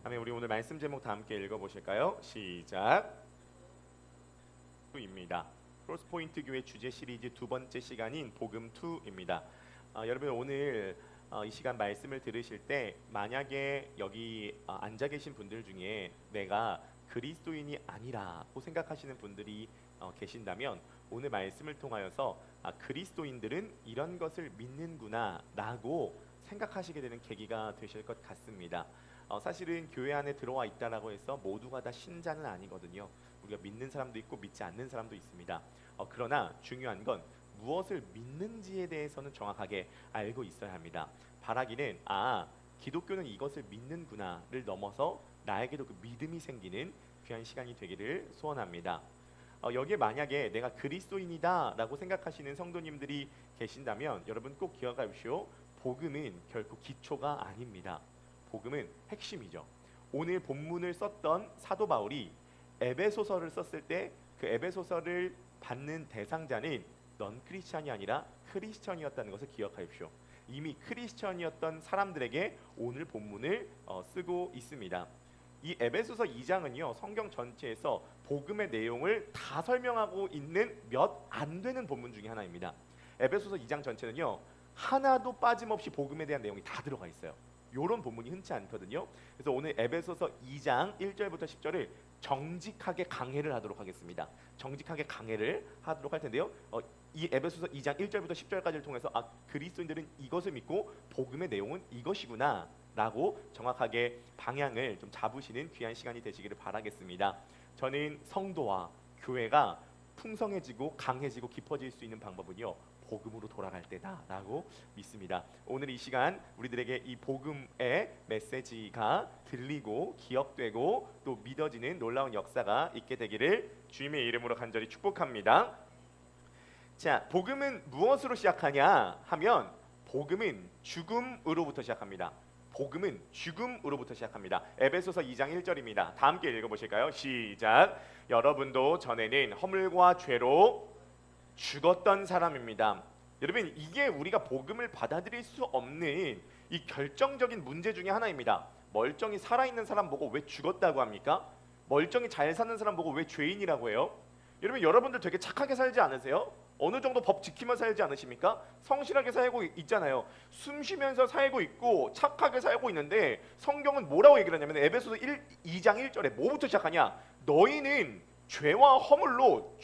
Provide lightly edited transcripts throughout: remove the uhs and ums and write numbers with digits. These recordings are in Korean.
다음에 우리 오늘 말씀 제목 다 함께 읽어보실까요? 시작. 입니다. 크로스포인트 교회 주제 시리즈 두 번째 시간인 복음 2입니다. 여러분 오늘 이 시간 말씀을 들으실 때 만약에 여기 앉아 계신 분들 중에 내가 그리스도인이 아니라고 생각하시는 분들이 계신다면 오늘 말씀을 통하여서 그리스도인들은 이런 것을 믿는구나 라고 생각하시게 되는 계기가 되실 것 같습니다. 사실은 교회 안에 들어와 있다라고 해서 모두가 다 신자는 아니거든요. 우리가 믿는 사람도 있고 믿지 않는 사람도 있습니다. 그러나 중요한 건 무엇을 믿는지에 대해서는 정확하게 알고 있어야 합니다. 바라기는 기독교는 이것을 믿는구나를 넘어서 나에게도 그 믿음이 생기는 귀한 시간이 되기를 소원합니다. 여기에 만약에 내가 그리스도인이다 라고 생각하시는 성도님들이 계신다면 여러분 꼭 기억하십시오. 복음은 결코 기초가 아닙니다. 복음은 핵심이죠. 오늘 본문을 썼던 사도 바울이 에베소서를 썼을 때 그 에베소서를 받는 대상자는 넌 크리스천이 아니라 크리스천이었다는 것을 기억하십시오. 이미 크리스천이었던 사람들에게 오늘 본문을 쓰고 있습니다. 이 에베소서 2장은요 성경 전체에서 복음의 내용을 다 설명하고 있는 몇 안 되는 본문 중에 하나입니다. 에베소서 2장 전체는요 하나도 빠짐없이 복음에 대한 내용이 다 들어가 있어요. 이런 본문이 흔치 않거든요. 그래서 오늘 에베소서 2장 1절부터 10절을 정직하게 강해를 하도록 하겠습니다. 정직하게 강해를 하도록 할 텐데요. 이 에베소서 2장 1절부터 10절까지를 통해서 그리스도인들은 이것을 믿고 복음의 내용은 이것이구나 라고 정확하게 방향을 좀 잡으시는 귀한 시간이 되시기를 바라겠습니다. 저는 성도와 교회가 풍성해지고 강해지고 깊어질 수 있는 방법은요 복음으로 돌아갈 때다라고 믿습니다. 오늘 이 시간 우리들에게 이 복음의 메시지가 들리고 기억되고 또 믿어지는 놀라운 역사가 있게 되기를 주님의 이름으로 간절히 축복합니다. 자, 복음은 무엇으로 시작하냐 하면 복음은 죽음으로부터 시작합니다. 복음은 죽음으로부터 시작합니다. 에베소서 2장 1절입니다. 다 함께 읽어보실까요? 시작. 여러분도 전에는 허물과 죄로 죽었던 사람입니다. 여러분 이게 우리가 복음을 받아들일 수 없는 이 결정적인 문제 중에 하나입니다. 멀쩡히 살아있는 사람 보고 왜 죽었다고 합니까? 멀쩡히 잘 사는 사람 보고 왜 죄인이라고 해요? 여러분들 되게 착하게 살지 않으세요? 어느 정도 법 지키며 살지 않으십니까? 성실하게 살고 있잖아요. 숨 쉬면서 살고 있고 착하게 살고 있는데 성경은 뭐라고 얘기를 하냐면 에베소서 2장 1절에 뭐부터 시작하냐? 너희는 죄와 허물로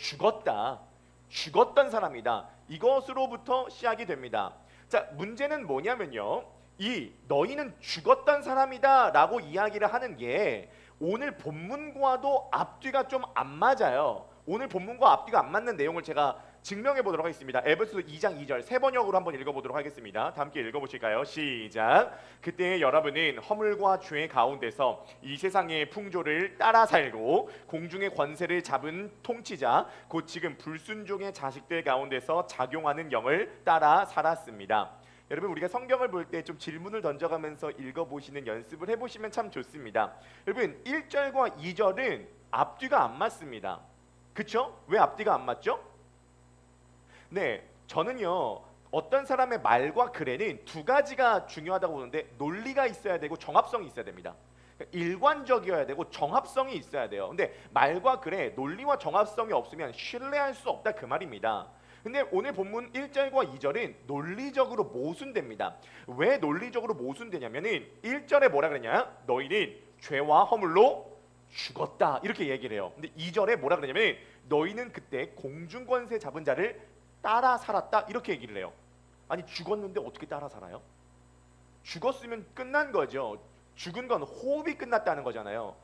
죽었던 사람이다. 이것으로부터 시작이 됩니다. 자, 문제는 뭐냐면요. 이 너희는 죽었던 사람이다 라고 이야기를 하는 게 오늘 본문과도 앞뒤가 좀 안 맞아요. 오늘 본문과 앞뒤가 안 맞는 내용을 제가 증명해 보도록 하겠습니다. 에베소서 2장 2절 세 번역으로 한번 읽어보도록 하겠습니다. 다 함께 읽어보실까요? 시작. 그때 여러분은 허물과 죄 가운데서 이 세상의 풍조를 따라 살고 공중의 권세를 잡은 통치자 곧 지금 불순종의 자식들 가운데서 작용하는 영을 따라 살았습니다. 여러분 우리가 성경을 볼 때 좀 질문을 던져가면서 읽어보시는 연습을 해보시면 참 좋습니다. 여러분 1절과 2절은 앞뒤가 안 맞습니다. 그쵸? 왜 앞뒤가 안 맞죠? 네, 저는요 어떤 사람의 말과 글에는 두 가지가 중요하다고 보는데 논리가 있어야 되고 정합성이 있어야 됩니다. 그러니까 일관적이어야 되고 정합성이 있어야 돼요. 근데 말과 글에 논리와 정합성이 없으면 신뢰할 수 없다 그 말입니다. 근데 오늘 본문 1절과 2절은 논리적으로 모순됩니다. 왜 논리적으로 모순되냐면은 1절에 뭐라 그러냐? 너희는 죄와 허물로 죽었다 이렇게 얘기를 해요. 근데 2절에 뭐라 그러냐면 너희는 그때 공중권세 잡은 자를 따라 살았다 이렇게 얘기를 해요. 아니 죽었는데 어떻게 따라 살아요? 죽었으면 끝난 거죠. 죽은 건 호흡이 끝났다는 거잖아요.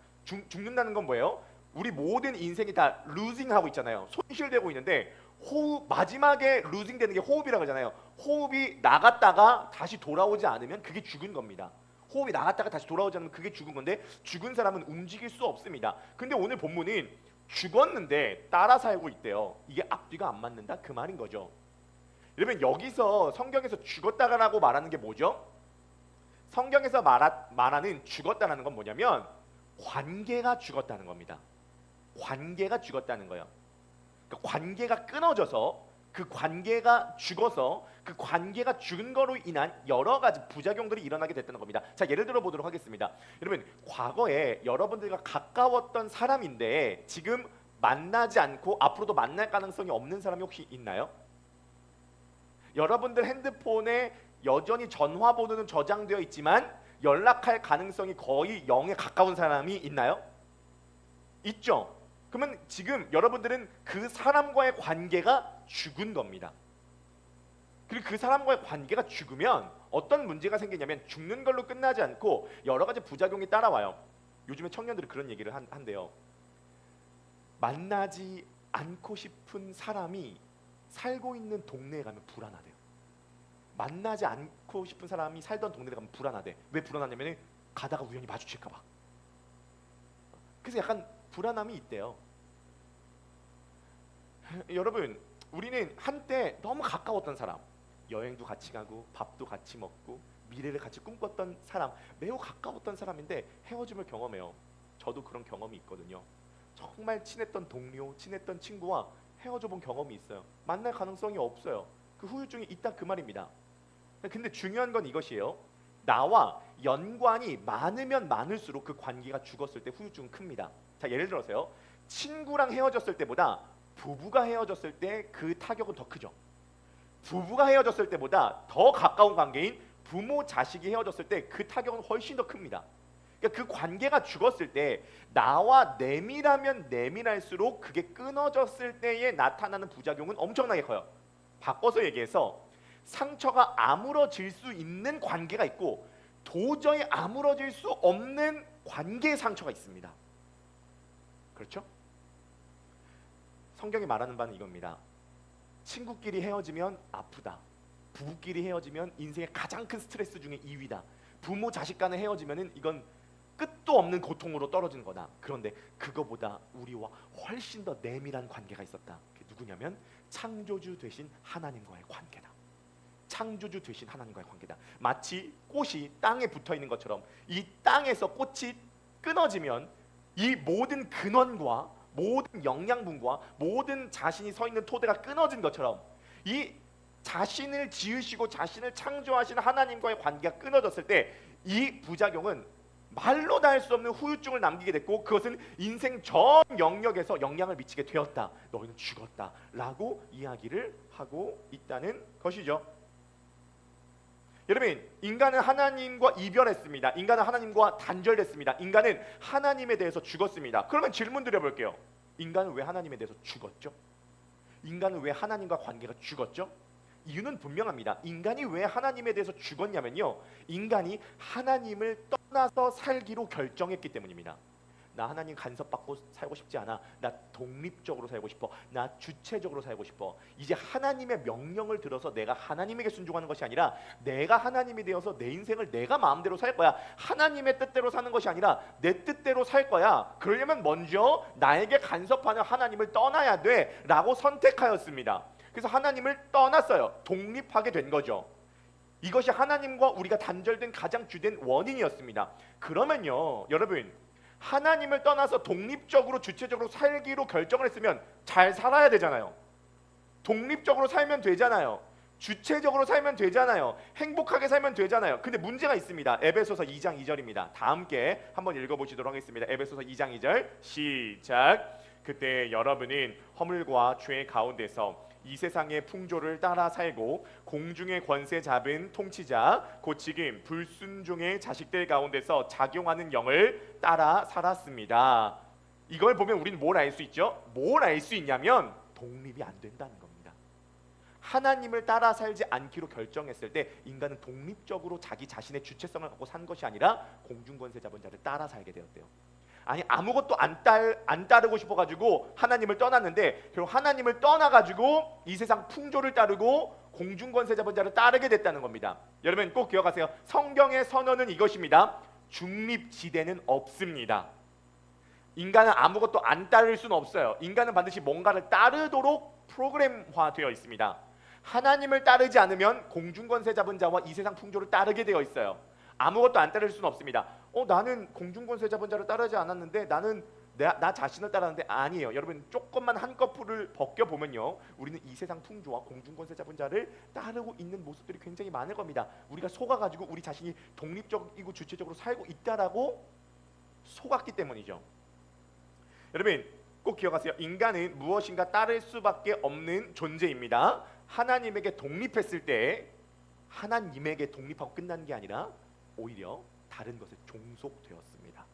죽는다는 건 뭐예요? 우리 모든 인생이 다 루징하고 있잖아요. 손실되고 있는데 호흡 마지막에 루징되는 게 호흡이라고 하잖아요. 호흡이 나갔다가 다시 돌아오지 않으면 그게 죽은 겁니다. 호흡이 나갔다가 다시 돌아오지 않으면 그게 죽은 건데 죽은 사람은 움직일 수 없습니다. 근데 오늘 본문은 죽었는데 따라 살고 있대요. 이게 앞뒤가 안 맞는다 그 말인 거죠. 여러분 여기서 성경에서 죽었다라고 말하는 게 뭐죠? 성경에서 말하는 죽었다라는 건 뭐냐면 관계가 죽었다는 겁니다. 관계가 죽었다는 거예요. 그러니까 관계가 끊어져서 그 관계가 죽어서 그 관계가 죽은 거로 인한 여러 가지 부작용들이 일어나게 됐다는 겁니다. 자, 예를 들어 보도록 하겠습니다. 여러분, 과거에 여러분들과 가까웠던 사람인데 지금 만나지 않고 앞으로도 만날 가능성이 없는 사람이 혹시 있나요? 여러분들 핸드폰에 여전히 전화번호는 저장되어 있지만 연락할 가능성이 거의 0에 가까운 사람이 있나요? 있죠. 그러면 지금 여러분들은 그 사람과의 관계가 죽은 겁니다. 그리고 그 사람과의 관계가 죽으면 어떤 문제가 생기냐면 죽는 걸로 끝나지 않고 여러 가지 부작용이 따라와요. 요즘에 청년들이 그런 얘기를 한대요. 만나지 않고 싶은 사람이 살고 있는 동네에 가면 불안하대요. 만나지 않고 싶은 사람이 살던 동네에 가면 불안하대. 왜 불안하냐면 가다가 우연히 마주칠까 봐. 그래서 약간 불안함이 있대요. 여러분, 우리는 한때 너무 가까웠던 사람, 여행도 같이 가고 밥도 같이 먹고 미래를 같이 꿈꿨던 사람, 매우 가까웠던 사람인데 헤어짐을 경험해요. 저도 그런 경험이 있거든요. 정말 친했던 동료, 친했던 친구와 헤어져 본 경험이 있어요. 만날 가능성이 없어요. 그 후유증이 있다 그 말입니다. 근데 중요한 건 이것이에요. 나와 연관이 많으면 많을수록 그 관계가 죽었을 때 후유증은 큽니다. 자, 예를 들어서요. 친구랑 헤어졌을 때보다 부부가 헤어졌을 때 그 타격은 더 크죠. 부부가 헤어졌을 때보다 더 가까운 관계인 부모, 자식이 헤어졌을 때 그 타격은 훨씬 더 큽니다. 그러니까 그 관계가 죽었을 때 나와 내밀하면 내밀할수록 그게 끊어졌을 때에 나타나는 부작용은 엄청나게 커요. 바꿔서 얘기해서 상처가 아물어질 수 있는 관계가 있고 도저히 아물어질 수 없는 관계의 상처가 있습니다. 그렇죠? 성경이 말하는 바는 이겁니다. 친구끼리 헤어지면 아프다. 부부끼리 헤어지면 인생의 가장 큰 스트레스 중에 2위다. 부모 자식 간에 헤어지면은 이건 끝도 없는 고통으로 떨어진 거다. 그런데 그거보다 우리와 훨씬 더 내밀한 관계가 있었다. 그게 누구냐면 창조주 되신 하나님과의 관계다. 창조주 되신 하나님과의 관계다. 마치 꽃이 땅에 붙어 있는 것처럼 이 땅에서 꽃이 끊어지면 이 모든 근원과 모든 영양분과 모든 자신이 서 있는 토대가 끊어진 것처럼 이 자신을 지으시고 자신을 창조하신 하나님과의 관계가 끊어졌을 때 이 부작용은 말로 다 할 수 없는 후유증을 남기게 됐고 그것은 인생 전 영역에서 영향을 미치게 되었다. 너희는 죽었다 라고 이야기를 하고 있다는 것이죠. 여러분, 인간은 하나님과 이별했습니다. 인간은 하나님과 단절됐습니다. 인간은 하나님에 대해서 죽었습니다. 그러면 질문 드려볼게요. 인간은 왜 하나님에 대해서 죽었죠? 인간은 왜 하나님과 관계가 죽었죠? 이유는 분명합니다. 인간이 왜 하나님에 대해서 죽었냐면요, 인간이 하나님을 떠나서 살기로 결정했기 때문입니다. 나 하나님 간섭받고 살고 싶지 않아. 나 독립적으로 살고 싶어. 나 주체적으로 살고 싶어. 이제 하나님의 명령을 들어서 내가 하나님에게 순종하는 것이 아니라 내가 하나님이 되어서 내 인생을 내가 마음대로 살 거야. 하나님의 뜻대로 사는 것이 아니라 내 뜻대로 살 거야. 그러려면 먼저 나에게 간섭하는 하나님을 떠나야 돼 라고 선택하였습니다. 그래서 하나님을 떠났어요. 독립하게 된 거죠. 이것이 하나님과 우리가 단절된 가장 주된 원인이었습니다. 그러면요, 여러분, 하나님을 떠나서 독립적으로 주체적으로 살기로 결정을 했으면 잘 살아야 되잖아요. 독립적으로 살면 되잖아요. 주체적으로 살면 되잖아요. 행복하게 살면 되잖아요. 근데 문제가 있습니다. 에베소서 2장 2절입니다. 다 함께 한번 읽어보시도록 하겠습니다. 에베소서 2장 2절 시작. 그때 여러분은 허물과 죄 가운데서 이 세상의 풍조를 따라 살고 공중의 권세 잡은 통치자 곧 지금 불순종의 자식들 가운데서 작용하는 영을 따라 살았습니다. 이걸 보면 우리는 뭘 알 수 있죠? 뭘 알 수 있냐면 독립이 안 된다는 겁니다. 하나님을 따라 살지 않기로 결정했을 때 인간은 독립적으로 자기 자신의 주체성을 갖고 산 것이 아니라 공중권세 잡은 자를 따라 살게 되었대요. 아니, 아무것도 안 따르고 싶어가지고 하나님을 떠났는데 결국 하나님을 떠나가지고 이 세상 풍조를 따르고 공중권세 잡은 자를 따르게 됐다는 겁니다. 여러분 꼭 기억하세요. 성경의 선언은 이것입니다. 중립지대는 없습니다. 인간은 아무것도 안 따를 수는 없어요. 인간은 반드시 뭔가를 따르도록 프로그램화되어 있습니다. 하나님을 따르지 않으면 공중권세 잡은 자와 이 세상 풍조를 따르게 되어 있어요. 아무것도 안 따를 수는 없습니다. 나는 공중권세 잡은 자를 따르지 않았는데 나는 나 자신을 따르는데 아니에요. 여러분 조금만 한꺼풀을 벗겨보면요, 우리는 이 세상 풍조와 공중권세 잡은 자를 따르고 있는 모습들이 굉장히 많을 겁니다. 우리가 속아가지고 우리 자신이 독립적이고 주체적으로 살고 있다라고 속았기 때문이죠. 여러분 꼭 기억하세요. 인간은 무엇인가 따를 수밖에 없는 존재입니다. 하나님에게 독립했을 때 하나님에게 독립하고 끝난 게 아니라 오히려 다른 것에 종속되었습니다.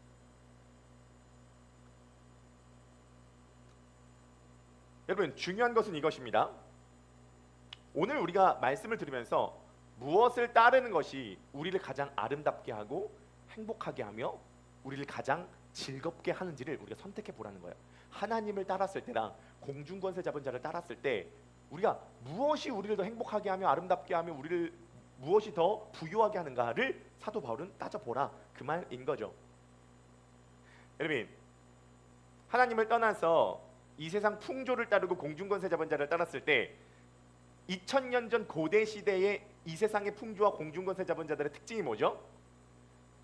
여러분 중요한 것은 이것입니다. 오늘 우리가 말씀을 들으면서 무엇을 따르는 것이 우리를 가장 아름답게 하고 행복하게 하며 우리를 가장 즐겁게 하는지를 우리가 선택해 보라는 거예요. 하나님을 따랐을 때랑 공중권세 잡은 자를 따랐을 때 우리가 무엇이 우리를 더 행복하게 하며 아름답게 하며 우리를 무엇이 더 부유하게 하는가를 사도 바울은 따져보라 그 말인 거죠. 여러분 하나님을 떠나서 이 세상 풍조를 따르고 공중권세 잡은 자를 따랐을 때 2000년 전 고대 시대의 이 세상의 풍조와 공중권세 잡은 자들의 특징이 뭐죠?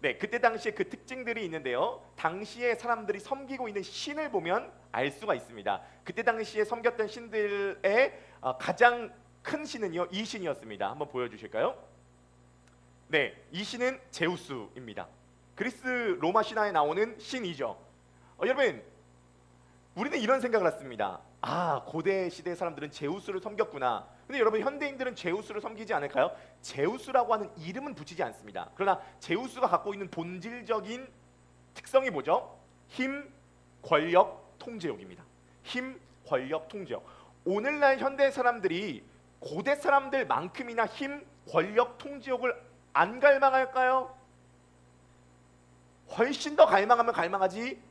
네, 그때 당시에 그 특징들이 있는데요. 당시에 사람들이 섬기고 있는 신을 보면 알 수가 있습니다. 그때 당시에 섬겼던 신들의 가장 큰 신은요, 이 신이었습니다. 한번 보여주실까요? 네, 이 신은 제우스입니다. 그리스 로마 신화에 나오는 신이죠. 여러분, 우리는 이런 생각을 했습니다. 아, 고대 시대 사람들은 제우스를 섬겼구나. 근데 여러분 현대인들은 제우스를 섬기지 않을까요? 제우스라고 하는 이름은 붙이지 않습니다. 그러나 제우스가 갖고 있는 본질적인 특성이 뭐죠? 힘, 권력, 통제욕입니다. 힘, 권력, 통제욕. 오늘날 현대 사람들이 고대 사람들만큼이나 힘, 권력, 통제욕을 안 갈망할까요? 훨씬 더 갈망하면 갈망하지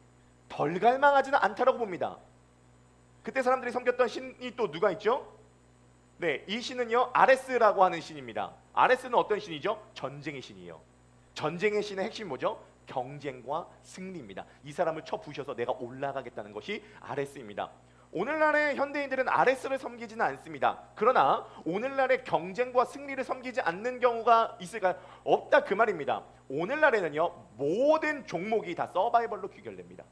덜 갈망하지는 않다라고 봅니다. 그때 사람들이 섬겼던 신이 또 누가 있죠? 네, 이 신은요 아레스라고 하는 신입니다. 아레스는 어떤 신이죠? 전쟁의 신이에요. 전쟁의 신의 핵심이 뭐죠? 경쟁과 승리입니다. 이 사람을 쳐 부셔서 내가 올라가겠다는 것이 아레스입니다. 오늘날의 현대인들은 아레스를 섬기지는 않습니다. 그러나 오늘날의 경쟁과 승리를 섬기지 않는 경우가 있을까요? 없다 그 말입니다. 오늘날에는요 모든 종목이 다 서바이벌로 귀결됩니다.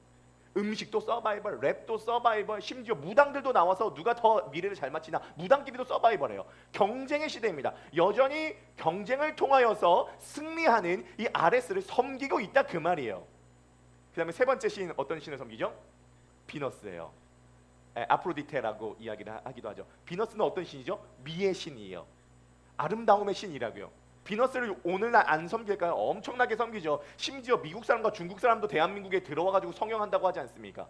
음식도 서바이벌, 랩도 서바이벌, 심지어 무당들도 나와서 누가 더 미래를 잘 맞히나 무당끼리도 서바이벌해요. 경쟁의 시대입니다. 여전히 경쟁을 통하여서 승리하는 이 아레스를 섬기고 있다 그 말이에요. 그 다음에 세 번째 신 어떤 신을 섬기죠? 비너스예요. 아프로디테라고 이야기를 하기도 하죠. 비너스는 어떤 신이죠? 미의 신이에요. 아름다움의 신이라고요. 비너스를 오늘날 안 섬길까요? 엄청나게 섬기죠. 심지어 미국 사람과 중국 사람도 대한민국에 들어와가지고 성형한다고 하지 않습니까?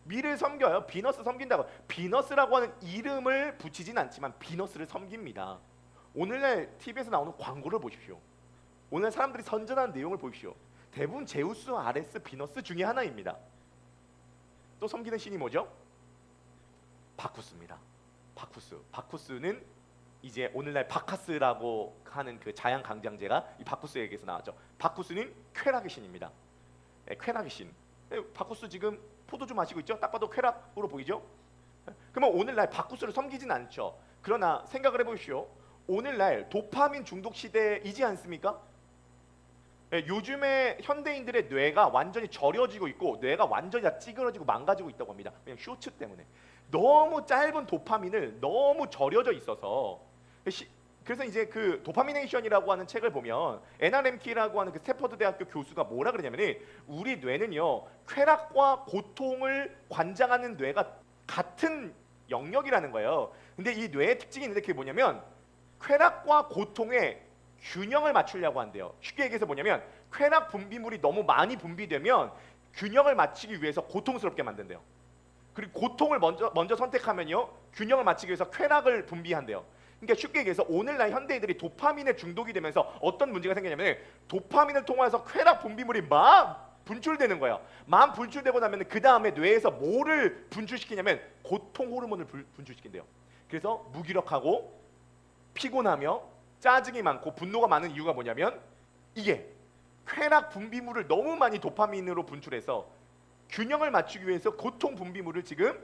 미를 섬겨요. 비너스 섬긴다고. 비너스라고 하는 이름을 붙이진 않지만 비너스를 섬깁니다. 오늘날 TV에서 나오는 광고를 보십시오. 오늘 사람들이 선전하는 내용을 보십시오. 대부분 제우스, 아레스, 비너스 중에 하나입니다. 또 섬기는 신이 뭐죠? 바쿠스입니다. 바쿠스는 이제 오늘날 바카스라고 하는 그 자양 강장제가 이 바쿠스에게서 나왔죠. 바쿠스는 쾌락의 신입니다. 쾌락의 신. 바쿠스 지금 포도주 마시고 있죠? 딱 봐도 쾌락으로 보이죠? 그러면 오늘날 바쿠스를 섬기진 않죠. 그러나 생각을 해보십시오. 오늘날 도파민 중독 시대이지 않습니까? 요즘에 현대인들의 뇌가 완전히 절여지고 있고 뇌가 완전히 다 찌그러지고 망가지고 있다고 합니다. 그냥 쇼츠 때문에. 너무 짧은 도파민을 너무 절여져 있어서 그래서 이제 그 도파미네이션이라고 하는 책을 보면 NRMK라고 하는 그 스탠퍼드 대학교 교수가 뭐라 그러냐면은 우리 뇌는요 쾌락과 고통을 관장하는 뇌가 같은 영역이라는 거예요. 근데 이 뇌의 특징이 있는데 그게 뭐냐면 쾌락과 고통의 균형을 맞추려고 한대요. 쉽게 얘기해서 뭐냐면 쾌락 분비물이 너무 많이 분비되면 균형을 맞추기 위해서 고통스럽게 만든대요. 그리고 고통을 먼저 선택하면요 균형을 맞추기 위해서 쾌락을 분비한대요. 그러니까 쉽게 얘기해서 오늘날 현대인들이 도파민에 중독이 되면서 어떤 문제가 생기냐면 도파민을 통해서 쾌락 분비물이 막 분출되는 거예요. 막 분출되고 나면 그 다음에 뇌에서 뭐를 분출시키냐면 고통 호르몬을 분출시킨대요. 그래서 무기력하고 피곤하며 짜증이 많고 분노가 많은 이유가 뭐냐면 이게 쾌락 분비물을 너무 많이 도파민으로 분출해서 균형을 맞추기 위해서 고통 분비물을 지금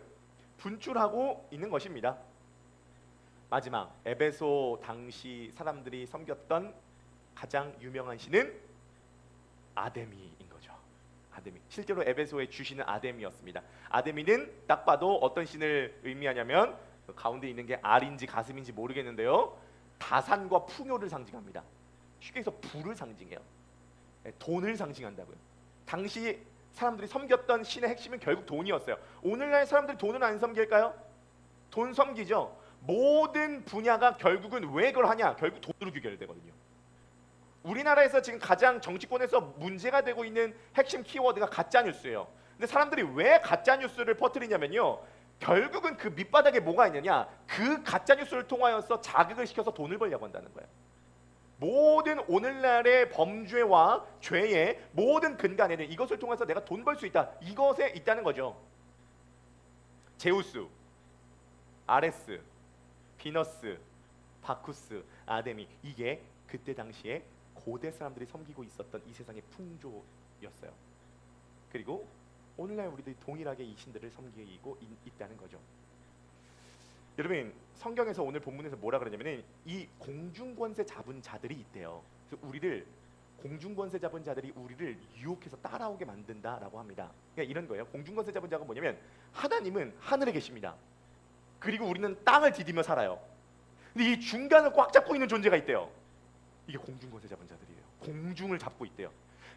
분출하고 있는 것입니다. 마지막 에베소 당시 사람들이 섬겼던 가장 유명한 신은 아데미인 거죠. 아데미. 실제로 에베소의 주신은 아데미였습니다. 아데미는 딱 봐도 어떤 신을 의미하냐면 그 가운데 있는 게 알인지 가슴인지 모르겠는데요. 다산과 풍요를 상징합니다. 쉽게 해서 부를 상징해요. 돈을 상징한다고요. 당시 사람들이 섬겼던 신의 핵심은 결국 돈이었어요. 오늘날 사람들이 돈을 안 섬길까요? 돈 섬기죠. 모든 분야가 결국은 왜 그걸 하냐? 결국 돈으로 귀결되거든요. 우리나라에서 지금 가장 정치권에서 문제가 되고 있는 핵심 키워드가 가짜 뉴스예요. 근데 사람들이 왜 가짜 뉴스를 퍼뜨리냐면요. 결국은 그 밑바닥에 뭐가 있느냐? 그 가짜 뉴스를 통하여서 자극을 시켜서 돈을 벌려고 한다는 거예요. 모든 오늘날의 범죄와 죄의 모든 근간에는 이것을 통해서 내가 돈 벌 수 있다. 이것에 있다는 거죠. 제우스, 아레스, 비너스, 바쿠스, 아데미, 이게 그때 당시에 고대 사람들이 섬기고 있었던 이 세상의 풍조였어요. 그리고 오늘날 우리들이 동일하게 이 신들을 섬기고 있다는 거죠. 여러분, 성경에서 오늘 본문에서 뭐라 그러냐면은 이 공중권세 잡은 자들이 있대요. 그래서 우리를 공중권세 잡은 자들이 우리를 유혹해서 따라오게 만든다라고 합니다. 그러니까 이런 거예요. 공중권세 잡은 자가 뭐냐면 하나님은 하늘에 계십니다. 그리고 우리는 땅을 디디며 살아요. 근데 이 중간을 꽉 잡고 있는 존재가 있대요. 이게 공중권세 잡은 자들이에요. 공중을 잡고 있대요.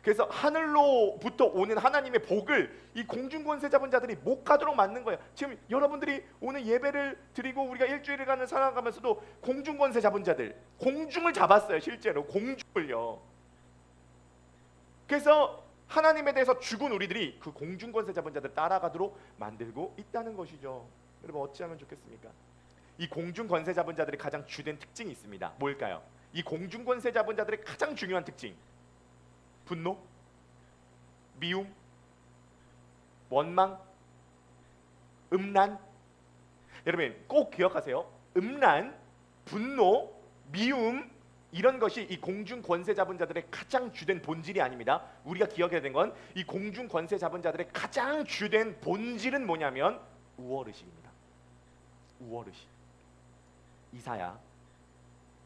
그래서 하늘로부터 오는 하나님의 복을 이 공중권세 잡은 자들이 못 가도록 만든 거예요. 지금 여러분들이 오늘 예배를 드리고 우리가 일주일간을 살아가면서도 공중권세 잡은 자들, 공중을 잡았어요. 실제로 공중을요. 그래서 하나님에 대해서 죽은 우리들이 그 공중권세 잡은 자들 따라가도록 만들고 있다는 것이죠. 여러분, 어찌하면 좋겠습니까? 이 공중권세 잡은 자들의 가장 주된 특징이 있습니다. 뭘까요? 이 공중권세 잡은 자들의 가장 중요한 특징, 분노, 미움, 원망, 음란. 여러분 꼭 기억하세요. 음란, 분노, 미움, 이런 것이 이 공중 권세 잡은 자들의 가장 주된 본질이 아닙니다. 우리가 기억해야 되는 건 이 공중 권세 잡은 자들의 가장 주된 본질은 뭐냐면 우월의식입니다. 우월의식. 이사야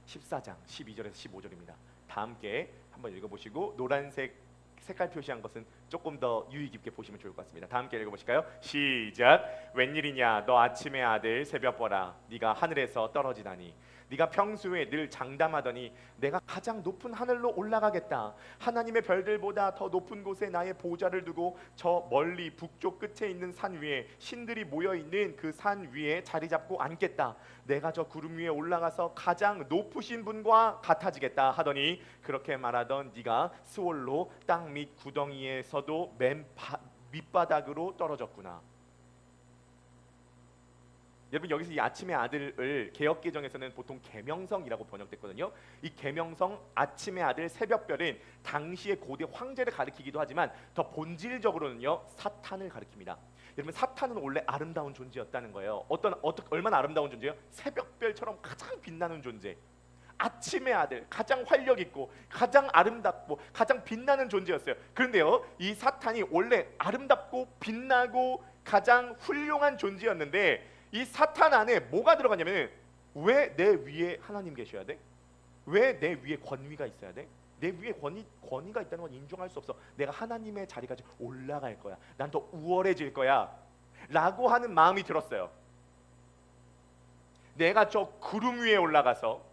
14장 12절에서 15절입니다. 다 함께 한번 읽어보시고 노란색 색깔 표시한 것은 조금 더 유의 깊게 보시면 좋을 것 같습니다. 다 함께 읽어보실까요? 시작. 웬일이냐 너 아침의 아들 새벽 보라 네가 하늘에서 떨어지다니 네가 평소에 늘 장담하더니 내가 가장 높은 하늘로 올라가겠다. 하나님의 별들보다 더 높은 곳에 나의 보좌를 두고 저 멀리 북쪽 끝에 있는 산 위에 신들이 모여있는 그 산 위에 자리 잡고 앉겠다. 내가 저 구름 위에 올라가서 가장 높으신 분과 같아지겠다 하더니 그렇게 말하던 네가 스올로 땅 밑 구덩이에서도 맨 밑바닥으로 떨어졌구나. 여러분 여기서 이 아침의 아들을 개역개정에서는 보통 계명성이라고 번역됐거든요. 이 계명성 아침의 아들 새벽별은 당시의 고대 황제를 가리키기도 하지만 더 본질적으로는요 사탄을 가리킵니다. 여러분 사탄은 원래 아름다운 존재였다는 거예요. 얼마나 아름다운 존재요? 새벽별처럼 가장 빛나는 존재. 아침의 아들, 가장 활력 있고 가장 아름답고 가장 빛나는 존재였어요. 그런데요 이 사탄이 원래 아름답고 빛나고 가장 훌륭한 존재였는데 이 사탄 안에 뭐가 들어가냐면 왜 내 위에 하나님 계셔야 돼? 왜 내 위에 권위가 있어야 돼? 내 위에 권위가 있다는 건 인정할 수 없어. 내가 하나님의 자리까지 올라갈 거야. 난 더 우월해질 거야 라고 하는 마음이 들었어요. 내가 저 구름 위에 올라가서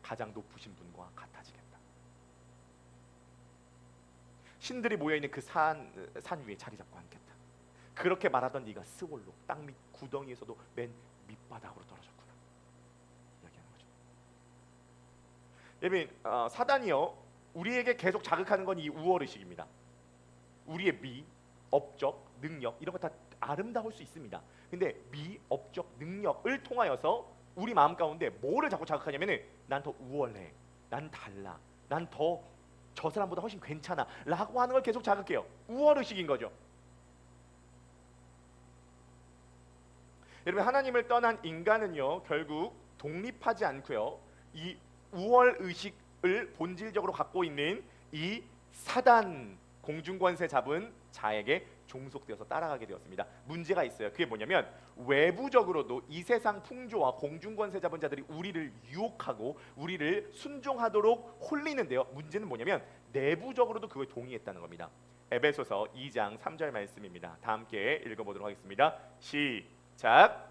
가장 높으신 분과 같아지겠다. 신들이 모여있는 그 산 위에 자리 잡고 앉겠다. 그렇게 말하던 네가 스올로 땅 밑 구덩이에서도 맨 밑바닥으로 떨어졌구나 이야기하는 거죠. 여러분 사단이요 우리에게 계속 자극하는 건 이 우월의식입니다. 우리의 미, 업적, 능력 이런 거 다 아름다울 수 있습니다. 근데 미, 업적, 능력을 통하여서 우리 마음 가운데 뭐를 자꾸 자극하냐면은 난 더 우월해, 난 달라, 난 더 저 사람보다 훨씬 괜찮아 라고 하는 걸 계속 자극해요. 우월의식인 거죠. 여러분 하나님을 떠난 인간은요 결국 독립하지 않고요 이 우월의식을 본질적으로 갖고 있는 이 사단 공중권세 잡은 자에게 종속되어서 따라가게 되었습니다. 문제가 있어요. 그게 뭐냐면 외부적으로도 이 세상 풍조와 공중권세 잡은 자들이 우리를 유혹하고 우리를 순종하도록 홀리는데요. 문제는 뭐냐면 내부적으로도 그거에 동의했다는 겁니다. 에베소서 2장 3절 말씀입니다. 다 함께 읽어보도록 하겠습니다. 시작.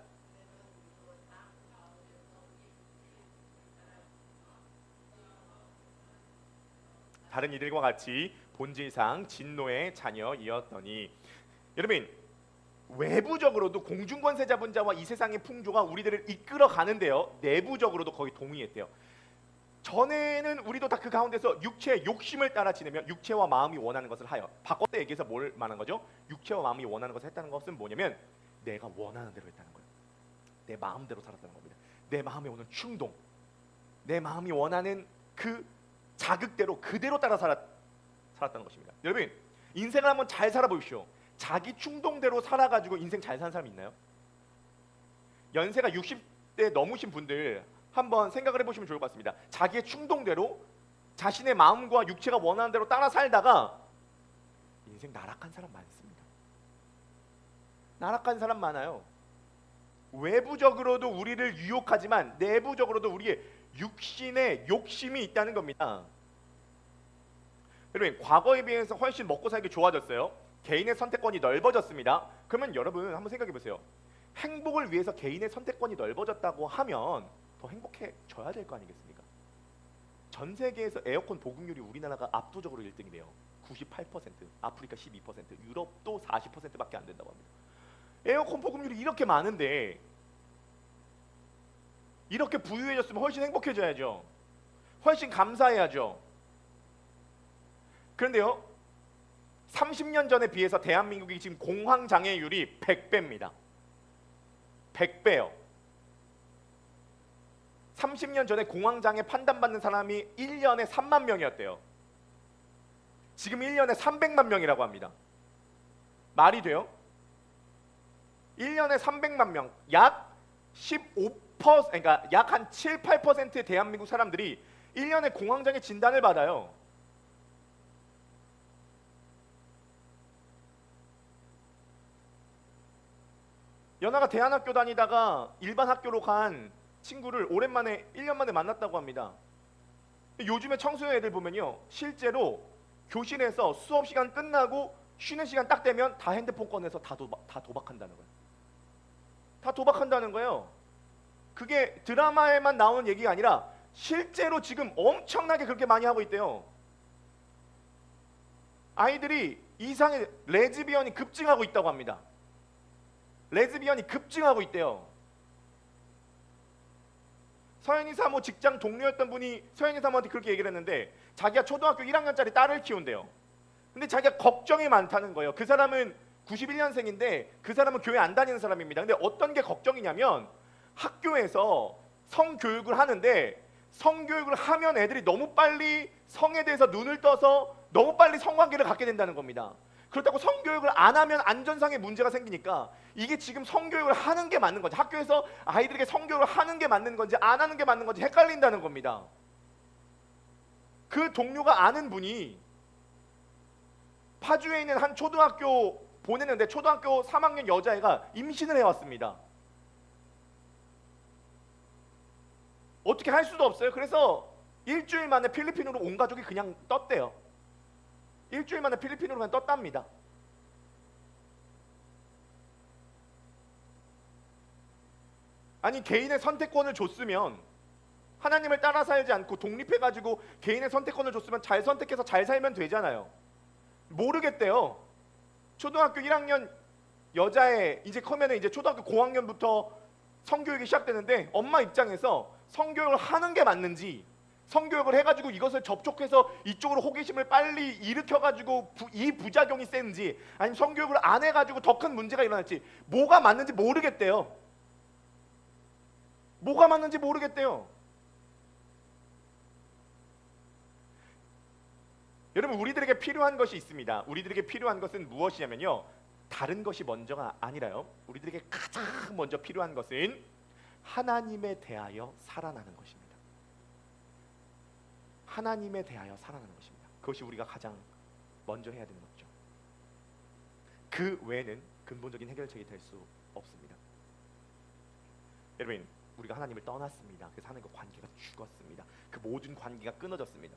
다른 이들과 같이 본질상 진노의 자녀이었더니. 여러분, 외부적으로도 공중권세자분 자와 이 세상의 풍조가 우리들을 이끌어 가는데요, 내부적으로도 거의 동의했대요. 전에는 우리도 다 그 가운데서 육체의 욕심을 따라 지내며 육체와 마음이 원하는 것을 하여. 바꿔서 얘기해서 뭘 말하는 거죠? 육체와 마음이 원하는 것을 했다는 것은 뭐냐면 내가 원하는 대로 했다는 거예요. 내 마음대로 살았다는 겁니다. 내 마음에 오는 충동, 내 마음이 원하는 그 자극대로 그대로 따라 살았다는 것입니다. 여러분, 인생을 한번 잘 살아보십시오. 자기 충동대로 살아가지고 인생 잘 사는 사람이 있나요? 연세가 60대 넘으신 분들 한번 생각을 해보시면 좋을 것 같습니다. 자기의 충동대로 자신의 마음과 육체가 원하는 대로 따라 살다가 인생 나락한 사람 많습니다. 나락한 사람 많아요. 외부적으로도 우리를 유혹하지만 내부적으로도 우리의 육신의 욕심이 있다는 겁니다. 여러분, 과거에 비해서 훨씬 먹고 살기 좋아졌어요. 개인의 선택권이 넓어졌습니다. 그러면 여러분 한번 생각해 보세요. 행복을 위해서 개인의 선택권이 넓어졌다고 하면 더 행복해져야 될 거 아니겠습니까? 전 세계에서 에어컨 보급률이 우리나라가 압도적으로 1등이래요. 98%, 아프리카 12%, 유럽도 40%밖에 안 된다고 합니다. 에어컨 보급률이 이렇게 많은데 이렇게 부유해졌으면 훨씬 행복해져야죠. 훨씬 감사해야죠. 그런데요, 30년 전에 비해서 대한민국이 지금 공황장애율이 100배입니다. 100배요. 30년 전에 공황장애 판단받는 사람이 1년에 3만 명이었대요. 지금 1년에 300만 명이라고 합니다. 말이 돼요? 1년에 300만 명, 약 15%, 그러니까 약 한 7, 8%의 대한민국 사람들이 1년에 공황장애 진단을 받아요. 연하가 대안학교 다니다가 일반 학교로 간 친구를 오랜만에 1년 만에 만났다고 합니다. 요즘에 청소년 애들 보면요, 실제로 교실에서 수업 시간 끝나고 쉬는 시간 딱 되면 다 핸드폰 꺼내서 다 도박한다는 거예요. 다 도박한다는 거예요. 그게 드라마에만 나오는 얘기가 아니라 실제로 지금 엄청나게 그렇게 많이 하고 있대요. 아이들이 이상의 레즈비언이 급증하고 있다고 합니다. 레즈비언이 급증하고 있대요. 서현이 사모 직장 동료였던 분이 서현이 사모한테 그렇게 얘기를 했는데 자기가 초등학교 1학년짜리 딸을 키운대요. 근데 자기가 걱정이 많다는 거예요. 그 사람은 91년생인데 그 사람은 교회 안 다니는 사람입니다. 근데 어떤 게 걱정이냐면 학교에서 성교육을 하는데 성교육을 하면 애들이 너무 빨리 성에 대해서 눈을 떠서 너무 빨리 성관계를 갖게 된다는 겁니다. 그렇다고 성교육을 안 하면 안전상의 문제가 생기니까 이게 지금 성교육을 하는 게 맞는 건지, 학교에서 아이들에게 성교육을 하는 게 맞는 건지 안 하는 게 맞는 건지 헷갈린다는 겁니다. 그 동료가 아는 분이 파주에 있는 한 초등학교 보냈는데 초등학교 3학년 여자애가 임신을 해왔습니다. 어떻게 할 수도 없어요. 그래서 일주일 만에 필리핀으로 온 가족이 그냥 떴대요. 일주일 만에 필리핀으로 그냥 떴답니다. 아니, 개인의 선택권을 줬으면, 하나님을 따라 살지 않고 독립해가지고 개인의 선택권을 줬으면 잘 선택해서 잘 살면 되잖아요. 모르겠대요. 초등학교 1학년 여자애 이제 커면은 이제 초등학교 고학년부터 성교육이 시작되는데 엄마 입장에서 성교육을 하는 게 맞는지, 성교육을 해가지고 이것을 접촉해서 이쪽으로 호기심을 빨리 일으켜가지고 이 부작용이 센지, 아니면 성교육을 안 해가지고 더 큰 문제가 일어날지, 뭐가 맞는지 모르겠대요. 뭐가 맞는지 모르겠대요. 여러분, 우리들에게 필요한 것이 있습니다. 우리들에게 필요한 것은 무엇이냐면요, 다른 것이 먼저가 아니라요, 우리들에게 가장 먼저 필요한 것은 하나님에 대하여 살아나는 것입니다. 하나님에 대하여 살아나는 것입니다. 그것이 우리가 가장 먼저 해야 되는 것이죠. 그 외에는 근본적인 해결책이 될 수 없습니다. 여러분, 우리가 하나님을 떠났습니다. 그래서 하나님과 관계가 죽었습니다. 그 모든 관계가 끊어졌습니다.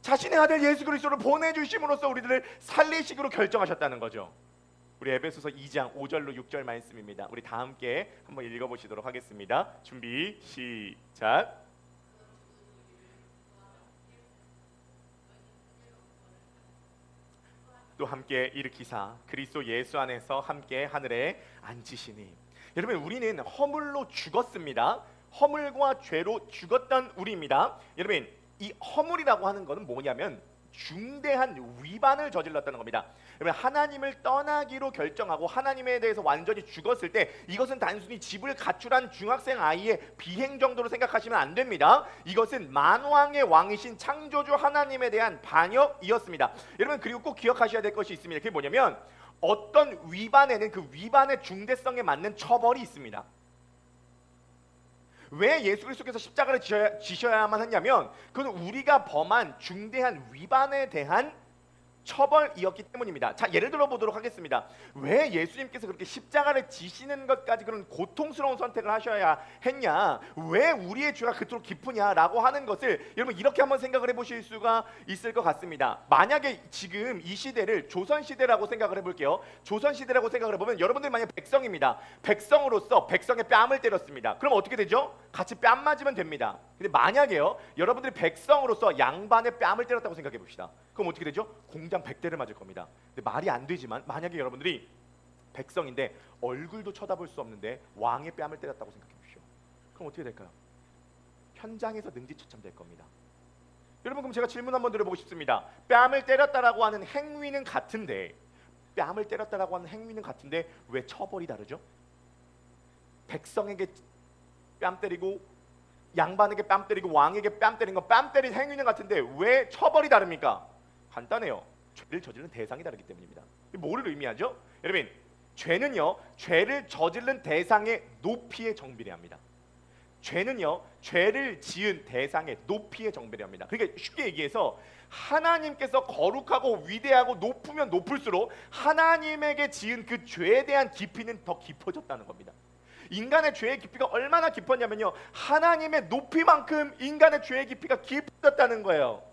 자신의 아들 예수 그리스도를 보내주심으로써 우리들을 살리시기로 결정하셨다는 거죠. 우리 에베소서 2장 5절로 6절 말씀입니다. 우리 다 함께 한번 읽어보시도록 하겠습니다. 준비 시작. 또 함께 일으키사 그리스도 예수 안에서 함께 하늘에 앉으시니. 여러분, 우리는 허물로 죽었습니다. 허물과 죄로 죽었던 우리입니다. 여러분, 이 허물이라고 하는 것은 뭐냐면 중대한 위반을 저질렀다는 겁니다. 여러분, 하나님을 떠나기로 결정하고 하나님에 대해서 완전히 죽었을 때 이것은 단순히 집을 가출한 중학생 아이의 비행 정도로 생각하시면 안 됩니다. 이것은 만왕의 왕이신 창조주 하나님에 대한 반역이었습니다. 여러분, 그리고 꼭 기억하셔야 될 것이 있습니다. 그게 뭐냐면 어떤 위반에는 그 위반의 중대성에 맞는 처벌이 있습니다. 왜 예수 그리스도께서 십자가를 지셔야만 했냐면 그건 우리가 범한 중대한 위반에 대한 처벌이었기 때문입니다. 자, 예를 들어 보도록 하겠습니다. 왜 예수님께서 그렇게 십자가를 지시는 것까지 그런 고통스러운 선택을 하셔야 했냐, 왜 우리의 죄가 그토록 깊으냐라고 하는 것을 여러분 이렇게 한번 생각을 해보실 수가 있을 것 같습니다. 만약에 지금 이 시대를 조선시대라고 생각을 해볼게요. 조선시대라고 생각을 해보면 여러분들 만약 백성입니다. 백성으로서 백성의 뺨을 때렸습니다. 그럼 어떻게 되죠? 같이 뺨 맞으면 됩니다. 근데 만약에요, 여러분들이 백성으로서 양반의 뺨을 때렸다고 생각해 봅시다. 그럼 어떻게 되죠? 공장 100대를 맞을 겁니다. 근데 말이 안 되지만 만약에 여러분들이 백성인데 얼굴도 쳐다볼 수 없는데 왕의 뺨을 때렸다고 생각해 보십시오. 그럼 어떻게 될까요? 현장에서 능지처참될 겁니다. 여러분, 그럼 제가 질문 한번 드려보고 싶습니다. 뺨을 때렸다라고 하는 행위는 같은데 왜 처벌이 다르죠? 백성에게 뺨 때리고 양반에게 뺨 때리고 왕에게 뺨 때린 거, 뺨 때린 행위는 같은데 왜 처벌이 다릅니까? 간단해요. 죄를 저지른 대상이 다르기 때문입니다. 뭐를 의미하죠? 여러분, 죄는요, 죄를 저지른 대상의 높이에 정비례합니다. 죄는요, 죄를 지은 대상의 높이에 정비례합니다. 그러니까 쉽게 얘기해서 하나님께서 거룩하고 위대하고 높으면 높을수록 하나님에게 지은 그 죄에 대한 깊이는 더 깊어졌다는 겁니다. 인간의 죄의 깊이가 얼마나 깊었냐면요, 하나님의 높이만큼 인간의 죄의 깊이가 깊어졌다는 거예요.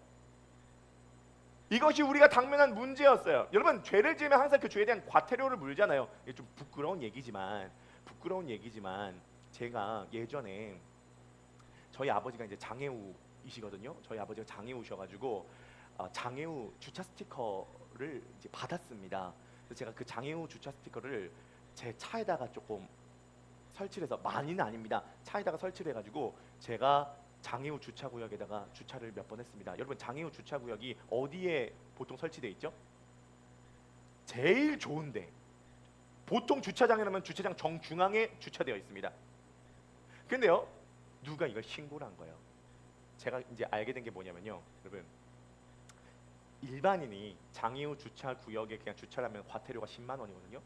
이것이 우리가 당면한 문제였어요. 여러분, 죄를 지으면 항상 그 죄에 대한 과태료를 물잖아요. 이게 좀 부끄러운 얘기지만 제가 예전에 저희 아버지가 이제 장애우이시거든요. 저희 아버지가 장애우셔가지고 장애우 주차 스티커를 이제 받았습니다. 그래서 제가 그 장애우 주차 스티커를 제 차에다가 조금 설치를 해서, 많이는 아닙니다, 차에다가 설치를 해가지고 제가 장애우 주차구역에다가 주차를 몇 번 했습니다. 여러분, 장애우 주차구역이 어디에 보통 설치되어 있죠? 제일 좋은데, 보통 주차장이라면 주차장 정중앙에 주차되어 있습니다. 근데요, 누가 이걸 신고를 한 거예요. 제가 이제 알게 된 게 뭐냐면요, 여러분, 일반인이 장애우 주차구역에 그냥 주차를 하면 과태료가 10만 원이거든요.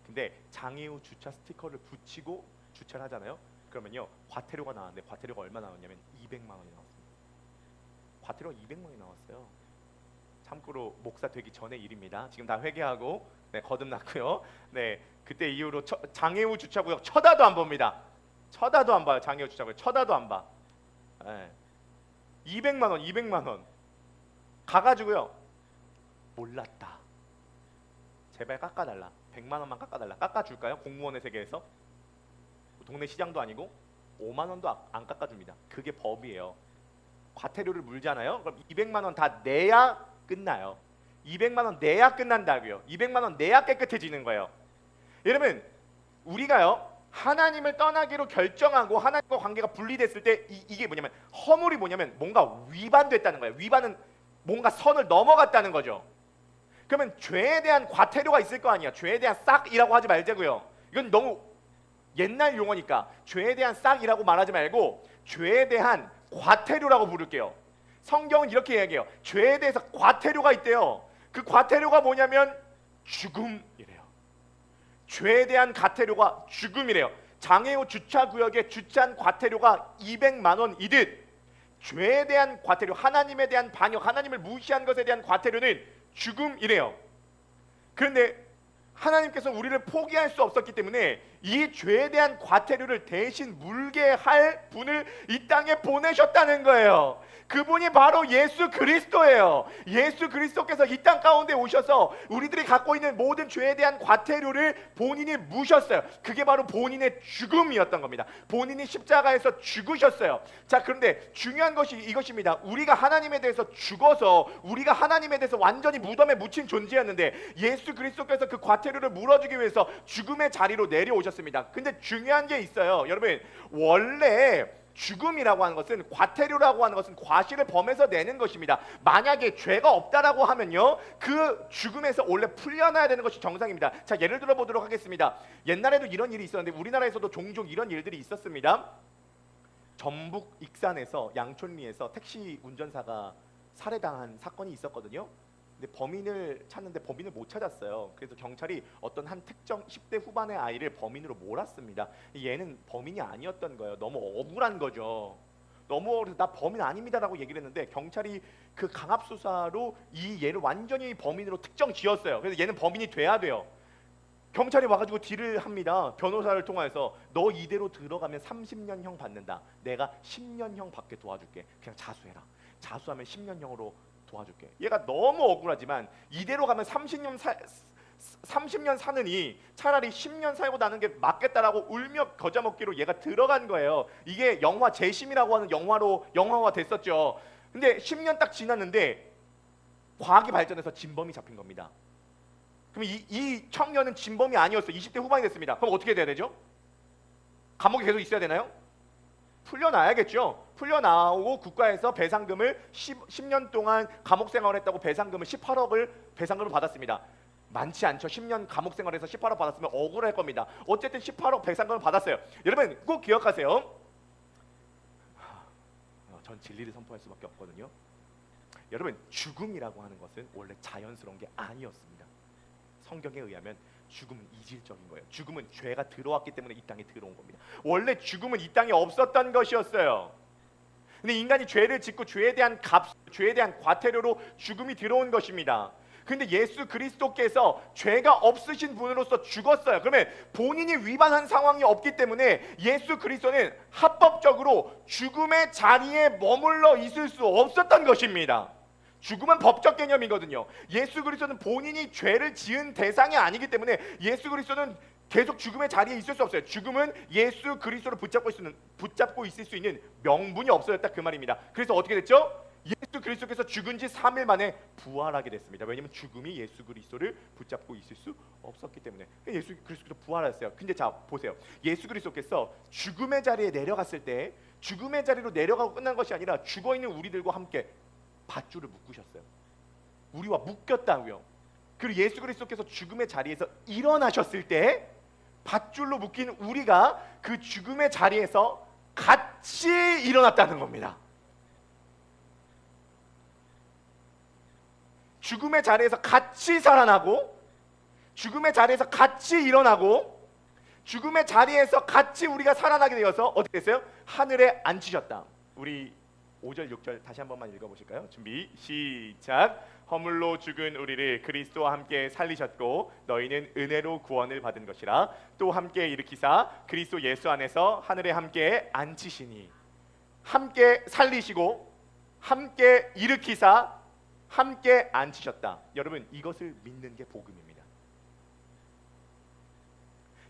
근데 장애우 주차 스티커를 붙이고 주차를 하잖아요. 그러면요, 과태료가 나왔는데 과태료가 얼마 나왔냐면 200만 원이 나왔습니다. 과태료가 200만 원이 나왔어요. 참고로 목사 되기 전의 일입니다. 지금 다 회개하고 거듭났고요. 네, 그때 이후로 장애우 주차구역 쳐다도 안 봅니다. 쳐다도 안 봐요. 장애우 주차구역 쳐다도 안 봐. 네. 200만 원 가가지고요, 몰랐다, 제발 깎아달라, 100만 원만 깎아달라. 깎아줄까요? 공무원의 세계에서 동네 시장도 아니고 5만 원도 안 깎아줍니다. 그게 법이에요. 과태료를 물잖아요. 그럼 200만 원 다 내야 끝나요. 200만 원 내야 끝난다고요. 200만 원 내야 깨끗해지는 거예요. 여러분, 우리가요, 하나님을 떠나기로 결정하고 하나님과 관계가 분리됐을 때 이게 뭐냐면, 허물이 뭐냐면 뭔가 위반됐다는 거예요. 위반은 뭔가 선을 넘어갔다는 거죠. 그러면 죄에 대한 과태료가 있을 거 아니야. 죄에 대한 싹이라고 하지 말자고요. 이건 너무 옛날 용어니까 죄에 대한 싹이라고 말하지 말고 죄에 대한 과태료라고 부를게요. 성경은 이렇게 이야기해요. 죄에 대해서 과태료가 있대요. 그 과태료가 뭐냐면 죽음이래요. 죄에 대한 과태료가 죽음이래요. 장애우 주차구역에 주차한 과태료가 200만 원이듯 죄에 대한 과태료, 하나님에 대한 반역, 하나님을 무시한 것에 대한 과태료는 죽음이래요. 그런데 하나님께서 우리를 포기할 수 없었기 때문에 이 죄에 대한 과태료를 대신 물게 할 분을 이 땅에 보내셨다는 거예요. 그분이 바로 예수 그리스도예요. 예수 그리스도께서 이 땅 가운데 오셔서 우리들이 갖고 있는 모든 죄에 대한 과태료를 본인이 무셨어요. 그게 바로 본인의 죽음이었던 겁니다. 본인이 십자가에서 죽으셨어요. 자, 그런데 중요한 것이 이것입니다. 우리가 하나님에 대해서 죽어서, 우리가 하나님에 대해서 완전히 무덤에 묻힌 존재였는데 예수 그리스도께서 그 과태료를 물어주기 위해서 죽음의 자리로 내려오셨습니다. 근데 중요한 게 있어요. 여러분, 원래 죽음이라고 하는 것은, 과태료라고 하는 것은 과실을 범해서 내는 것입니다. 만약에 죄가 없다라고 하면요, 그 죽음에서 원래 풀려나야 되는 것이 정상입니다. 자, 예를 들어 보도록 하겠습니다. 옛날에도 이런 일이 있었는데 우리나라에서도 종종 이런 일들이 있었습니다. 전북 익산에서, 양촌리에서 택시 운전사가 살해당한 사건이 있었거든요. 근데 범인을 찾는데 범인을 못 찾았어요. 그래서 경찰이 어떤 한 특정 10대 후반의 아이를 범인으로 몰았습니다. 얘는 범인이 아니었던 거예요. 너무 억울한 거죠. 너무 억울해서 나 범인 아닙니다라고 얘기를 했는데 경찰이 그 강압 수사로 이 얘를 완전히 범인으로 특정 지었어요. 그래서 얘는 범인이 돼야 돼요. 경찰이 와가지고 딜을 합니다. 변호사를 통해서 너 이대로 들어가면 30년형 받는다. 내가 10년형 받게 도와줄게. 그냥 자수해라. 자수하면 10년형으로 도와줄게. 얘가 너무 억울하지만 이대로 가면 30년 사느니 차라리 10년 살고 나는 게 맞겠다라고 울며 겨자 먹기로 얘가 들어간 거예요. 이게 영화 재심이라고 하는 영화화 됐었죠. 근데 10년 딱 지났는데 과학이 발전해서 진범이 잡힌 겁니다. 그럼 이 청년은 진범이 아니었어요. 20대 후반이 됐습니다. 그럼 어떻게 돼야 되죠? 감옥에 계속 있어야 되나요? 풀려나야겠죠. 풀려나오고 국가에서 배상금을 10년 동안 감옥 생활을 했다고 배상금을 18억을 배상금을 받았습니다. 많지 않죠. 10년 감옥 생활에서 18억 받았으면 억울할 겁니다. 어쨌든 18억 배상금을 받았어요. 여러분 꼭 기억하세요. 전 진리를 선포할 수밖에 없거든요. 여러분, 죽음이라고 하는 것은 원래 자연스러운 게 아니었습니다. 성경에 의하면 죽음은 이질적인 거예요. 죽음은 죄가 들어왔기 때문에 이 땅에 들어온 겁니다. 원래 죽음은 이 땅에 없었던 것이었어요. 근데 인간이 죄를 짓고 죄에 대한 죄에 대한 과태료로 죽음이 들어온 것입니다. 근데 예수 그리스도께서 죄가 없으신 분으로서 죽었어요. 그러면 본인이 위반한 상황이 없기 때문에 예수 그리스도는 합법적으로 죽음의 자리에 머물러 있을 수 없었던 것입니다. 죽음은 법적 개념이거든요. 예수 그리스도는 본인이 죄를 지은 대상이 아니기 때문에 예수 그리스도는 계속 죽음의 자리에 있을 수 없어요. 죽음은 예수 그리스도를 붙잡고 있을 수 있는 명분이 없어졌다, 그 말입니다. 그래서 어떻게 됐죠? 예수 그리스도께서 죽은 지 3일 만에 부활하게 됐습니다. 왜냐하면 죽음이 예수 그리스도를 붙잡고 있을 수 없었기 때문에. 예수 그리스도께서 부활했어요. 근데 자, 보세요. 예수 그리스도께서 죽음의 자리에 내려갔을 때 죽음의 자리로 내려가고 끝난 것이 아니라 죽어있는 우리들과 함께 밧줄을 묶으셨어요. 우리와 묶였다고요. 그리고 예수 그리스도께서 죽음의 자리에서 일어나셨을 때 밧줄로 묶인 우리가 그 죽음의 자리에서 같이 일어났다는 겁니다. 죽음의 자리에서 같이 살아나고, 죽음의 자리에서 같이 일어나고, 죽음의 자리에서 같이 우리가 살아나게 되어서 어떻게 됐어요? 하늘에 앉히셨다. 우리 5절 6절 다시 한 번만 읽어보실까요? 준비 시작. 허물로 죽은 우리를 그리스도와 함께 살리셨고 너희는 은혜로 구원을 받은 것이라. 또 함께 일으키사 그리스도 예수 안에서 하늘에 함께 앉히시니. 함께 살리시고 함께 일으키사 함께 앉히셨다. 여러분, 이것을 믿는 게 복음입니다.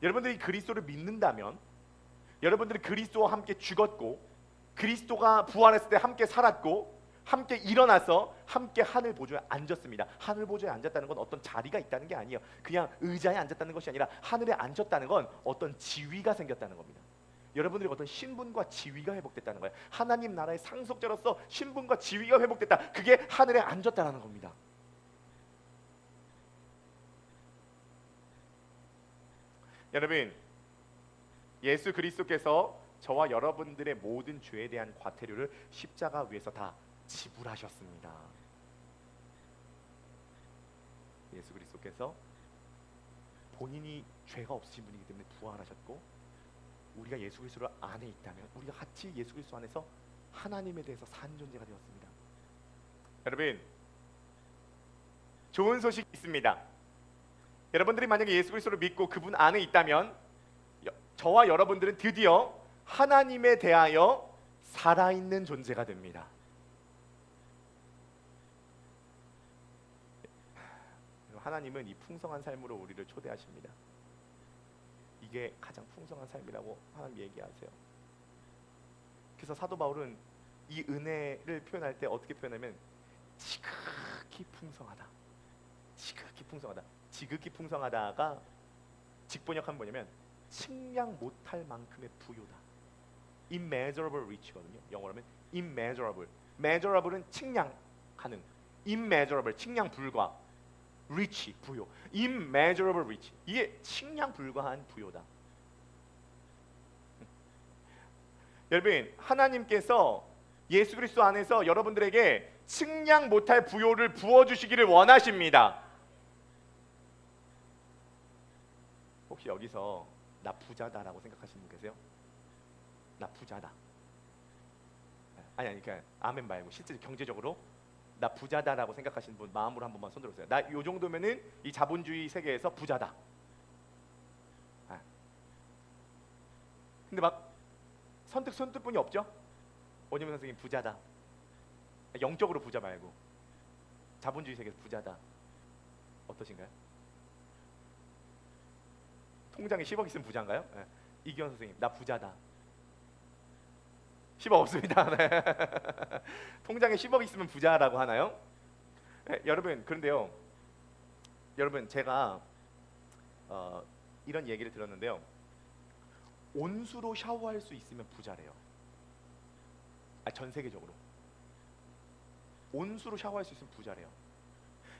여러분들이 그리스도를 믿는다면, 여러분들이 그리스도와 함께 죽었고 그리스도가 부활했을 때 함께 살았고 함께 일어나서 함께 하늘 보좌에 앉았습니다. 하늘 보좌에 앉았다는 건 어떤 자리가 있다는 게 아니에요. 그냥 의자에 앉았다는 것이 아니라 하늘에 앉았다는 건 어떤 지위가 생겼다는 겁니다. 여러분들이 어떤 신분과 지위가 회복됐다는 거예요. 하나님 나라의 상속자로서 신분과 지위가 회복됐다. 그게 하늘에 앉았다는 겁니다. 여러분, 예수 그리스도께서 저와 여러분들의 모든 죄에 대한 과태료를 십자가 위에서 다 지불하셨습니다. 예수 그리스도께서 본인이 죄가 없으신 분이기 때문에 부활하셨고, 우리가 예수 그리스도 안에 있다면 우리가 같이 예수 그리스도 안에서 하나님에 대해서 산 존재가 되었습니다. 여러분, 좋은 소식이 있습니다. 여러분들이 만약에 예수 그리스도를 믿고 그분 안에 있다면 저와 여러분들은 드디어 하나님에 대하여 살아있는 존재가 됩니다. 하나님은 이 풍성한 삶으로 우리를 초대하십니다. 이게 가장 풍성한 삶이라고 하나님 얘기하세요. 그래서 사도 바울은 이 은혜를 표현할 때 어떻게 표현하면 지극히 풍성하다. 지극히 풍성하다. 지극히 풍성하다가 직번역하면 뭐냐면 측량 못할 만큼의 부요다. immeasurable rich거든요. 영어로 하면 immeasurable. measurable은 측량 가능. immeasurable 측량 불가. rich 부요. immeasurable rich. 이게 측량 불가한 부요다. 여러분, 하나님께서 예수 그리스도 안에서 여러분들에게 측량 못할 부요를 부어 주시기를 원하십니다. 혹시 여기서 나 부자다라고 생각하시는 분 계세요? 나 부자다. 아니 그러니까 아멘 말고 실제 경제적으로 나 부자다라고 생각하시는 분 마음으로 한 번만 손 들어보세요. 나 요 정도면은 이 자본주의 세계에서 부자다. 근데 막 손뜻뿐이 없죠? 원희명 선생님 부자다. 영적으로 부자 말고 자본주의 세계에서 부자다. 어떠신가요? 통장에 10억 있으면 부자인가요? 네. 이기현 선생님 나 부자다. 10억 없습니다. 네. 통장에 10억 있으면 부자라고 하나요? 네, 여러분 그런데요. 여러분 제가 이런 얘기를 들었는데요. 온수로 샤워할 수 있으면 부자래요. 전 세계적으로 온수로 샤워할 수 있으면 부자래요.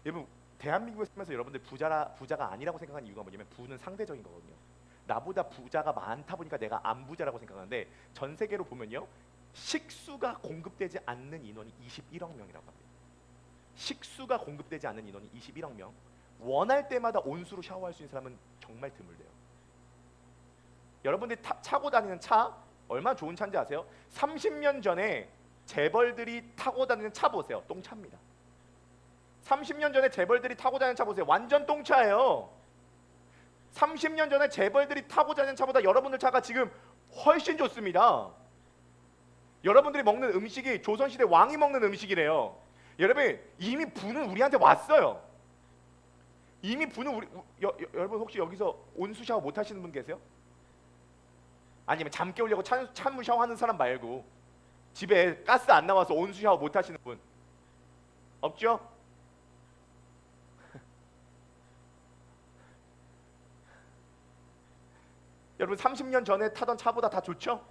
여러분 대한민국에 살면서 여러분들 부자가 아니라고 생각하는 이유가 뭐냐면 부는 상대적인 거거든요. 나보다 부자가 많다 보니까 내가 안 부자라고 생각하는데 전 세계로 보면요. 식수가 공급되지 않는 인원이 21억 명이라고 합니다. 식수가 공급되지 않는 인원이 21억 명. 원할 때마다 온수로 샤워할 수 있는 사람은 정말 드물대요. 여러분들이 차고 다니는 차 얼마나 좋은 차인지 아세요? 30년 전에 재벌들이 타고 다니는 차 보세요. 똥차입니다. 30년 전에 재벌들이 타고 다니는 차 보세요. 완전 똥차예요. 30년 전에 재벌들이 타고 다니는 차보다 여러분들 차가 지금 훨씬 좋습니다. 여러분들이 먹는 음식이 조선시대 왕이 먹는 음식이래요. 여러분 이미 부는 우리한테 왔어요. 이미 부는 여러분 혹시 여기서 온수 샤워 못 하시는 분 계세요? 아니면 잠 깨우려고 찬물 샤워하는 사람 말고 집에 가스 안 나와서 온수 샤워 못 하시는 분 없죠? 여러분 30년 전에 타던 차보다 다 좋죠?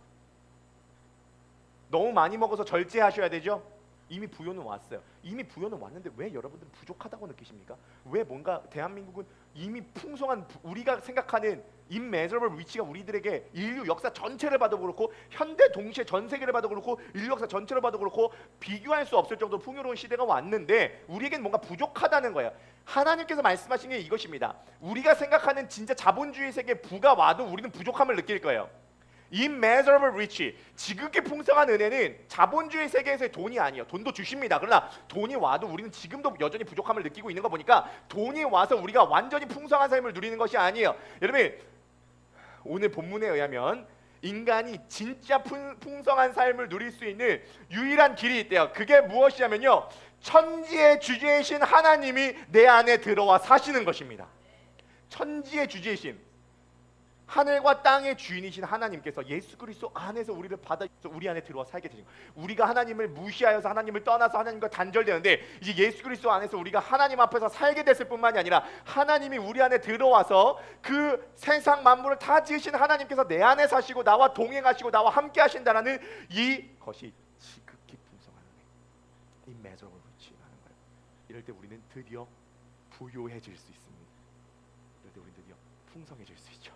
너무 많이 먹어서 절제하셔야 되죠? 이미 부요는 왔어요. 이미 부요는 왔는데 왜 여러분들은 부족하다고 느끼십니까? 왜 뭔가 대한민국은 이미 풍성한 우리가 생각하는 immeasurable rich가 우리들에게 인류 역사 전체를 봐도 그렇고 현대 동시에 전 세계를 봐도 그렇고 인류 역사 전체를 봐도 그렇고 비교할 수 없을 정도로 풍요로운 시대가 왔는데 우리에겐 뭔가 부족하다는 거예요. 하나님께서 말씀하신 게 이것입니다. 우리가 생각하는 진짜 자본주의 세계에 부가 와도 우리는 부족함을 느낄 거예요. immeasurable rich, 지극히 풍성한 은혜는 자본주의 세계에서의 돈이 아니에요. 돈도 주십니다. 그러나 돈이 와도 우리는 지금도 여전히 부족함을 느끼고 있는 거 보니까 돈이 와서 우리가 완전히 풍성한 삶을 누리는 것이 아니에요. 여러분 오늘 본문에 의하면 인간이 진짜 풍성한 삶을 누릴 수 있는 유일한 길이 있대요. 그게 무엇이냐면요, 천지의 주제이신 하나님이 내 안에 들어와 사시는 것입니다. 천지의 주제이신 하늘과 땅의 주인이신 하나님께서 예수 그리스도 안에서 우리를 받아주셔서 우리 안에 들어와 살게 되신 거예요. 우리가 하나님을 무시하여서 하나님을 떠나서 하나님과 단절되는데 이제 예수 그리스도 안에서 우리가 하나님 앞에서 살게 됐을 뿐만이 아니라 하나님이 우리 안에 들어와서 그 세상 만물을 다 지으신 하나님께서 내 안에 사시고 나와 동행하시고 나와 함께 하신다라는 이것이 지극히 풍성한 은혜, immeasurable rich라는 거예요. 이럴 때 우리는 드디어 부요해질 수 있습니다. 이럴 때 우리는 드디어 풍성해질 수 있죠.